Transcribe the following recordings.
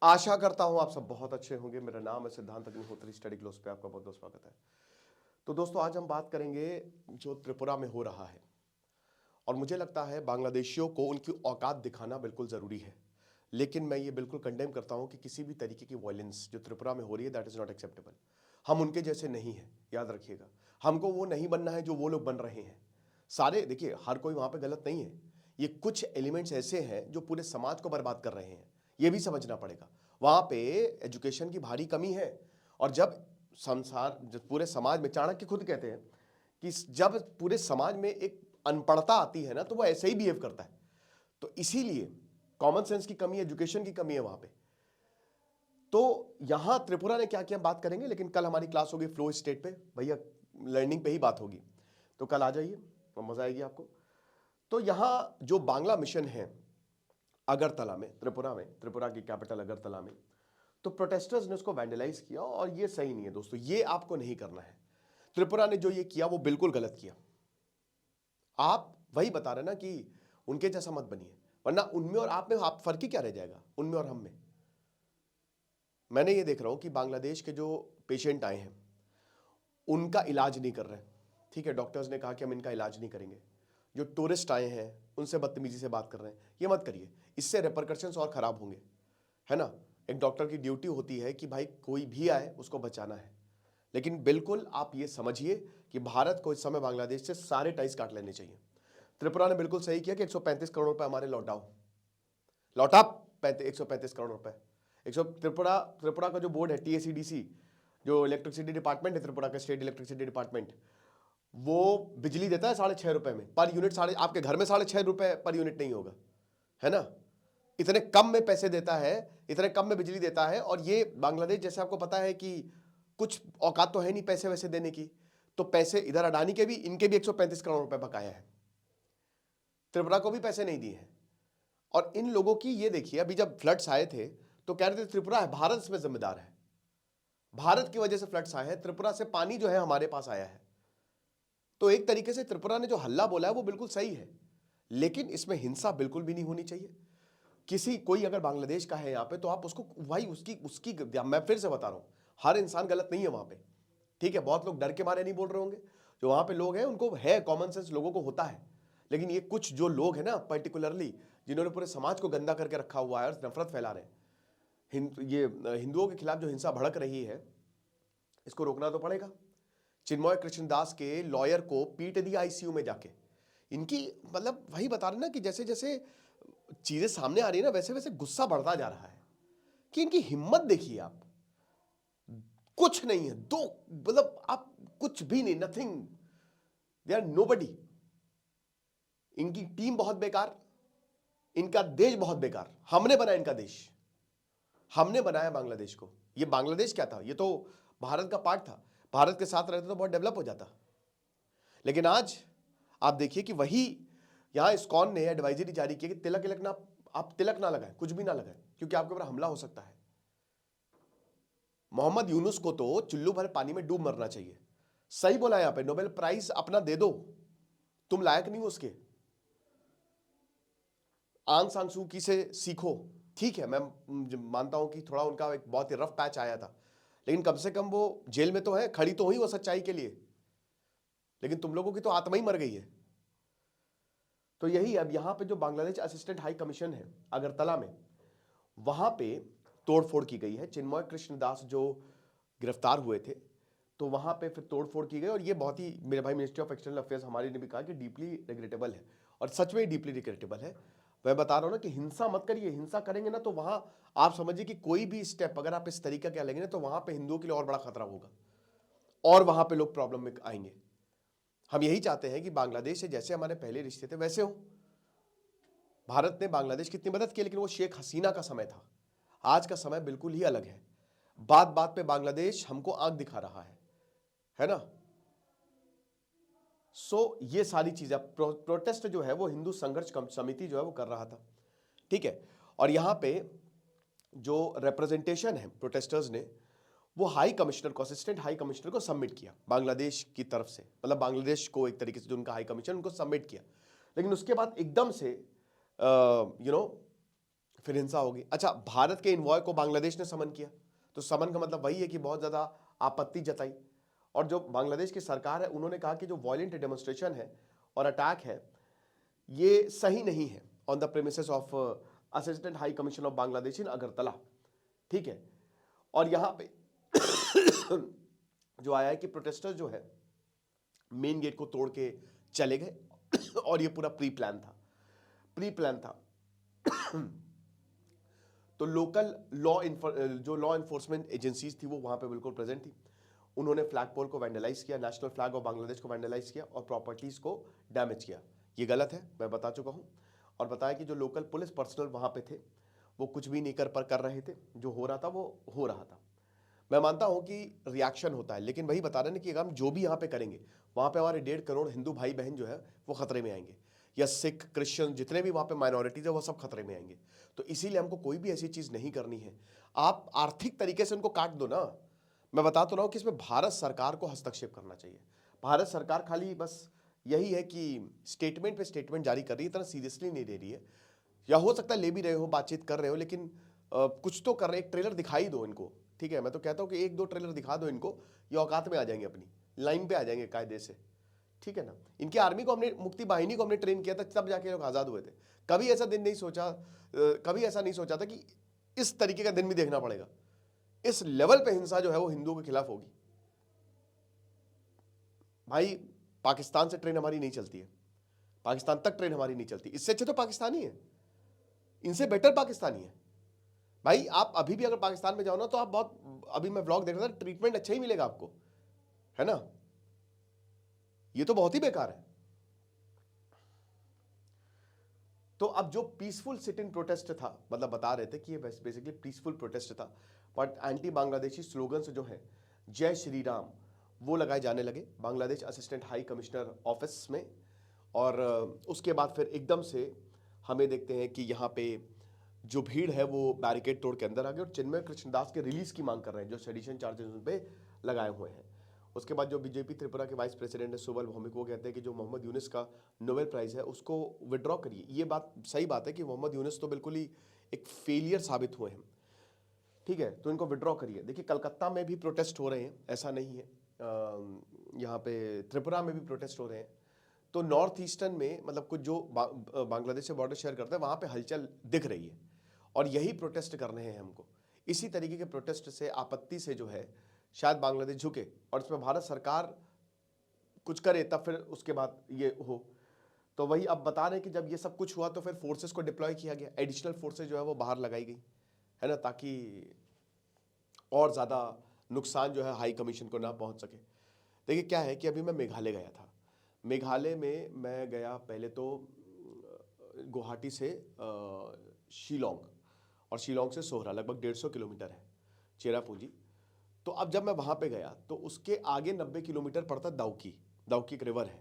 आशा करता हूं आप सब बहुत अच्छे होंगे। मेरा नाम है सिद्धांत अग्निहोत्री, स्टडी ग्लोस पे आपका बहुत बहुत स्वागत है। तो दोस्तों, आज हम बात करेंगे जो त्रिपुरा में हो रहा है। और मुझे लगता है बांग्लादेशियों को उनकी औकात दिखाना बिल्कुल ज़रूरी है, लेकिन मैं ये बिल्कुल कंडेम करता हूं कि किसी भी तरीके की वायलेंस जो त्रिपुरा में हो रही है, दैट इज़ नॉट एक्सेप्टेबल। हम उनके जैसे नहीं हैं, याद रखिएगा। हमको वो नहीं बनना है जो वो लोग बन रहे हैं। सारे देखिए, हर कोई वहां पे गलत नहीं है। ये कुछ एलिमेंट्स ऐसे हैं जो पूरे समाज को बर्बाद कर रहे हैं, ये भी समझना पड़ेगा। वहां पे एजुकेशन की भारी कमी है। और जब पूरे समाज में, चाणक्य खुद कहते हैं कि जब पूरे समाज में एक अनपढ़ता आती है ना, तो वो ऐसे ही बिहेव करता है। तो इसीलिए कॉमन सेंस की कमी, एजुकेशन की कमी है वहां पे। तो यहां त्रिपुरा ने क्या किया बात करेंगे, लेकिन कल हमारी क्लास होगी फ्लो स्टेट पे, भैया लर्निंग पे ही बात होगी। तो कल आ जाइए, मजा आएगी आपको। तो यहां जो बांग्ला मिशन है अगरतला में, त्रिपुरा की कैपिटल अगरतला में, तो प्रोटेस्टर्स ने उसको वैंडलाइज किया। और ये सही नहीं है दोस्तों, ये आपको नहीं करना है। त्रिपुरा ने जो ये किया वो बिल्कुल गलत किया। आप वही बता रहे ना कि उनके जैसा मत बनिए, वरना उनमें और आप में आप फर्क ही क्या रह जाएगा, उनमें और हम में। मैंने ये देख रहा हूं कि बांग्लादेश के जो पेशेंट आए हैं उनका इलाज नहीं कर रहे। ठीक है, डॉक्टर्स ने कहा कि हम इनका इलाज नहीं करेंगे। जो टूरिस्ट आए हैं उनसे बदतमीजी से बात कर रहे हैं, ये मत करिए, इससे रिपरकशंस और खराब होंगे, है ना। एक डॉक्टर की ड्यूटी होती है कि भाई कोई भी आए उसको बचाना है। लेकिन बिल्कुल आप ये समझिए कि भारत को इस समय बांग्लादेश से सारे टाइज काट लेने चाहिए। त्रिपुरा ने बिल्कुल सही किया कि 135 करोड़ रुपए हमारे लौटा 135 करोड़ रुपए। त्रिपुरा त्रिपुरा का जो बोर्ड है टीएसीडीसी, जो इलेक्ट्रिसिटी डिपार्टमेंट है त्रिपुरा का, स्टेट इलेक्ट्रिसिटी डिपार्टमेंट, वो बिजली देता है 6.5 रुपए में पर यूनिट। आपके घर में 6.5 रुपए पर यूनिट नहीं होगा, है ना। इतने कम में पैसे देता है, इतने कम में बिजली देता है। और ये बांग्लादेश, जैसे आपको पता है कि कुछ औकात तो है नहीं पैसे वैसे देने की, तो पैसे इधर अडानी के भी, इनके भी 135 करोड़ रुपए बकाया है। त्रिपुरा को भी पैसे नहीं दिए हैं। और इन लोगों की ये देखिए, अभी जब फ्लड्स आए थे तो कह रहे थे त्रिपुरा है, भारत इसमें जिम्मेदार है, भारत की वजह से फ्लड्स आए हैं, त्रिपुरा से पानी जो है हमारे पास आया है। तो एक तरीके से त्रिपुरा ने जो हल्ला बोला है वो बिल्कुल सही है, लेकिन इसमें हिंसा बिल्कुल भी नहीं होनी चाहिए। कोई अगर बांग्लादेश का है यहां पे, तो आप उसको भाई उसकी उसकी मैं फिर से बता रहा हूं, हर इंसान गलत नहीं है वहां पे। ठीक है, बहुत लोग डर के मारे नहीं बोल रहे होंगे। जो वहां पे लोग हैं उनको है कॉमन सेंस, लोगों को होता है। लेकिन ये कुछ जो लोग हैं ना, पर्टिकुलरली जिन्होंने पूरे समाज को गंदा करके रखा हुआ है और नफरत फैला रहे हैं, हिंदुओं के खिलाफ जो हिंसा भड़क रही है, इसको रोकना तो पड़ेगा। चिन्मय कृष्णदास के लॉयर को पीट दिया आईसीयू में जाके। इनकी मतलब वही बता रहे ना कि जैसे जैसे चीजें सामने आ रही है ना, वैसे वैसे गुस्सा बढ़ता जा रहा है कि इनकी हिम्मत देखिए आप। कुछ नहीं है, दो मतलब आप कुछ भी नहीं, नथिंग, दे आर नोबडी। इनकी टीम बहुत बेकार, इनका देश बहुत बेकार। हमने बनाया इनका देश, हमने बनाया बांग्लादेश को। ये बांग्लादेश क्या था, ये तो भारत का पार्ट था। भारत के साथ रहते तो बहुत डेवलप हो जाता। लेकिन आज आप देखिए कि वही यहां इस्कॉन ने एडवाइजरी जारी की कि तिलक ना, आप तिलक ना लगाएं, कुछ भी ना लगाएं, क्योंकि आपके ऊपर हमला हो सकता है। मोहम्मद यूनुस को तो चुल्लू भर पानी में डूब मरना चाहिए। सही बोला यहां पे, नोबेल प्राइज अपना दे दो, तुम लायक नहीं हो उसके। आंग सांग सू की से सीखो। ठीक है, मैं मानता हूं कि थोड़ा उनका एक बहुत ही रफ पैच आया था, लेकिन कम से कम वो जेल में तो है, खड़ी तो हुई वो सच्चाई के लिए। लेकिन तुम लोगों की तो आत्मा ही मर गई है। तो यही अब यहां पे जो बांग्लादेश असिस्टेंट हाई कमीशन है अगरतला में, वहां पे तोड़फोड़ की गई है। चिन्मय कृष्णदास जो गिरफ्तार हुए थे, तो वहां पे फिर तोड़फोड़ की गई। और ये बहुत ही, मेरे भाई मिनिस्ट्री ऑफ एक्सटर्नल अफेयर्स हमारे ने भी कहा कि डीपली रिग्रेटेबल है, और सच में डीपली रिग्रेटेबल है। मैं बता रहा हूं ना कि हिंसा मत करिए। हिंसा करेंगे ना तो वहां आप समझिए कि कोई भी स्टेप अगर आप इस तरीके का लेंगे ना, तो वहां पे हिंदुओं के लिए और बड़ा खतरा होगा, और वहां पे लोग प्रॉब्लम में आएंगे। हम यही चाहते हैं कि बांग्लादेश से जैसे हमारे पहले रिश्ते थे वैसे हो। भारत ने बांग्लादेश की कितनी मदद की, लेकिन वो शेख हसीना का समय था। आज का समय बिल्कुल ही अलग है। बात बात पे बांग्लादेश हमको आंख दिखा रहा है ना। ये सारी चीजें, प्रोटेस्ट जो है वो हिंदू संघर्ष समिति जो है वो कर रहा था। ठीक है, और यहां पे जो रिप्रेजेंटेशन है प्रोटेस्टर्स ने, वो हाई कमिश्नर को, असिस्टेंट हाई कमिश्नर को सबमिट किया बांग्लादेश की तरफ से। मतलब बांग्लादेश को एक तरीके से जो उनका हाई कमिश्नर, उनको सबमिट किया। लेकिन उसके बाद एकदम से फिर हिंसा होगी। अच्छा, भारत के इन्वॉय को बांग्लादेश ने समन किया, तो समन का मतलब वही है कि बहुत ज्यादा आपत्ति जताई। और जो बांग्लादेश की सरकार है उन्होंने कहा कि जो वायलेंट डेमोन्स्ट्रेशन है और अटैक है ये सही नहीं है on the premises of assistant high commission of Bangladesh in Agartala. ठीक है, और यहां पे जो आया है कि प्रोटेस्टर जो है मेन गेट को तोड़ के चले गए और ये पूरा प्री प्लान था। तो लोकल जो लॉ इन्फोर्समेंट एजेंसीज थी वो वहां पे बिल्कुल प्रेजेंट थी। उन्होंने फ्लैग पोल को वैंडलाइज किया, नेशनल फ्लैग ऑफ बांग्लादेश को वैंडलाइज किया और प्रॉपर्टीज को डैमेज किया। ये गलत है, मैं बता चुका हूं। और बताया कि जो लोकल पुलिस पर्सनल वहां पे थे वो कुछ भी नहीं कर रहे थे, जो हो रहा था वो हो रहा था। मैं मानता हूं कि रिएक्शन होता है, लेकिन वही बता रहे हैं कि अगर हम जो भी यहां पे करेंगे वहां पे हमारे 1.5 करोड़ हिंदू भाई बहन जो है वो खतरे में आएंगे, या सिख क्रिश्चियन जितने भी वहां पे माइनॉरिटीज है वो सब खतरे में आएंगे। तो इसीलिए हमको कोई भी ऐसी चीज नहीं करनी है। आप आर्थिक तरीके से उनको काट दो ना। मैं बता तो रहा हूं कि इसमें भारत सरकार को हस्तक्षेप करना चाहिए। भारत सरकार खाली बस यही है कि स्टेटमेंट पे स्टेटमेंट जारी कर रही है, इतना सीरियसली नहीं ले रही है। या हो सकता है ले भी रहे हो, बातचीत कर रहे हो, लेकिन कुछ तो कर रहे हैं। एक ट्रेलर दिखाई दो इनको, ठीक है। मैं तो कहता हूं कि 1-2 ट्रेलर दिखा दो इनको, ये औकात में आ जाएंगे, अपनी लाइन पे आ जाएंगे कायदे से, ठीक है ना। इनकी आर्मी को हमने, मुक्ति बाहिनी को हमने ट्रेन किया था, तब जाके लोग आजाद हुए थे। कभी ऐसा दिन नहीं सोचा, कभी ऐसा नहीं सोचा था कि इस तरीके का दिन भी देखना पड़ेगा। इस लेवल पे हिंसा जो है वो हिंदुओं के खिलाफ होगी। भाई पाकिस्तान से ट्रेन हमारी नहीं चलती है, पाकिस्तान तक ट्रेन हमारी नहीं चलती। इससे अच्छे तो पाकिस्तानी है, इनसे बेटर पाकिस्तानी है। भाई आप अभी भी अगर पाकिस्तान में जाओ ना तो आप बहुत, अभी मैं व्लॉग देख रहा था, ट्रीटमेंट अच्छा ही मिलेगा आपको, है ना। ये तो बहुत ही बेकार है। तो अब जो पीसफुल सिट इन प्रोटेस्ट था, मतलब बता रहे थे कि ये बेसिकली पीसफुल प्रोटेस्ट था, बट एंटी बांग्लादेशी स्लोगन्स जो है जय श्री राम वो लगाए जाने लगे Bangladesh assistant high commissioner office में। और उसके बाद फिर एकदम से हमें देखते हैं कि यहाँ पे जो भीड़ है वो बैरिकेड तोड़ के अंदर आ गए और चिन्मय कृष्णदास के रिलीज की मांग कर रहे हैं, जो सेडिशन चार्जेस उन पे लगाए हुए हैं। उसके बाद जो बीजेपी त्रिपुरा के वाइस प्रेसिडेंट है सुबल भौमिक, वो कहते हैं कि जो मोहम्मद यूनुस का नोबेल प्राइज है उसको विड्रॉ करिए। ये बात सही बात है कि मोहम्मद यूनुस तो बिल्कुल ही एक फेलियर साबित हुए हैं, ठीक है, तो इनको विड्रॉ करिए। देखिए कलकत्ता में भी प्रोटेस्ट हो रहे हैं, ऐसा नहीं है, यहाँ पे त्रिपुरा में भी प्रोटेस्ट हो रहे हैं। तो नॉर्थ ईस्टर्न में, मतलब कुछ जो बांग्लादेश से बॉर्डर शेयर करते हैं वहाँ पे हलचल दिख रही है, और यही प्रोटेस्ट करने हैं हमको। इसी तरीके के प्रोटेस्ट से, आपत्ति से जो है शायद बांग्लादेश झुके और इसमें भारत सरकार कुछ करे, तब फिर उसके बाद ये हो। तो वही अब बता रहे हैं कि जब ये सब कुछ हुआ तो फिर फोर्सेस को डिप्लॉय किया गया, एडिशनल फोर्सेस जो है वो बाहर लगाई गई, है ना, ताकि और ज़्यादा नुकसान जो है हाई कमीशन को ना पहुंच सके। देखिए क्या है कि अभी मैं मेघालय गया था। मेघालय में मैं गया पहले तो गुवाहाटी से शिलोंग, और शिलोंग से सोहरा लगभग 150 किलोमीटर है, चेरापूंजी। तो अब जब मैं वहाँ पे गया तो उसके आगे 90 किलोमीटर पड़ता दाउकी। दाउकी एक रिवर है,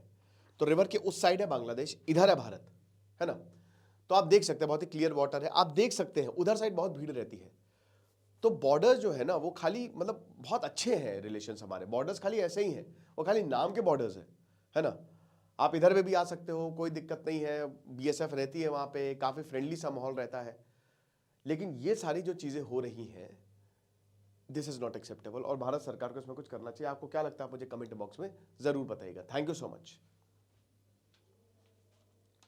तो रिवर के उस साइड है बांग्लादेश, इधर है भारत, है ना। तो आप देख सकते हैं बहुत ही क्लियर वाटर है, आप देख सकते हैं उधर साइड बहुत भीड़ रहती है। तो बॉर्डर जो है ना वो खाली, मतलब बहुत अच्छे हैं रिलेशंस हमारे, बॉर्डर्स खाली ऐसे ही हैं, वो खाली नाम के बॉर्डर्स हैं, है ना। आप इधर में भी आ सकते हो, कोई दिक्कत नहीं है, बीएसएफ रहती है वहाँ पे, काफ़ी फ्रेंडली सा माहौल रहता है। लेकिन ये सारी जो चीज़ें हो रही हैं, दिस इज़ नॉट एक्सेप्टेबल, और भारत सरकार को इसमें कुछ करना चाहिए। आपको क्या लगता है, मुझे कमेंट बॉक्स में ज़रूर बताइएगा। Thank you so much.